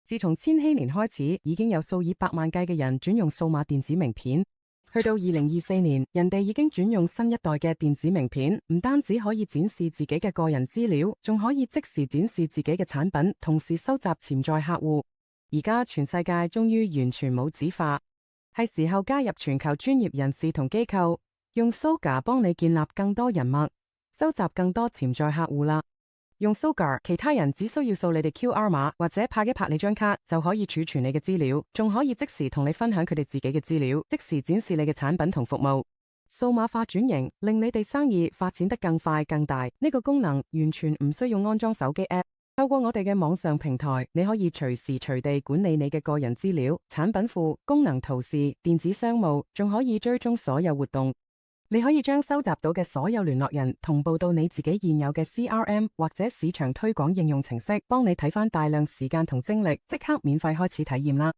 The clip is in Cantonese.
自從千禧年開始，已經有數以百萬計嘅人轉用數碼電子名片。去到2024年，人哋已經轉用新一代嘅電子名片，唔單止可以展示自己嘅個人資料，仲可以即時展示自己嘅產品，同時收集潛在客戶。而家全世界終於完全冇紙化，係時候加入全球專業人士同機構，用 Soga 幫你建立更多人脈，收集更多潛在客戶啦。用 Soga， 其他人只需要掃你哋 QR 碼或者拍一拍你張卡，就可以儲存你嘅資料，仲可以即時同你分享佢哋自己嘅資料，即時展示你嘅產品同服務。數碼化轉型令你哋生意發展得更快更大，呢個功能完全唔需要安裝手機 App。透過我哋嘅網上平台，你可以隨時隨地管理你嘅個人資料、產品庫、功能圖示、電子商務，仲可以追蹤所有活動。你可以將收集到嘅所有聯絡人同步到你自己現有嘅 CRM 或者市場推廣應用程式，幫你睇返大量時間同精力，即刻免費開始體驗啦。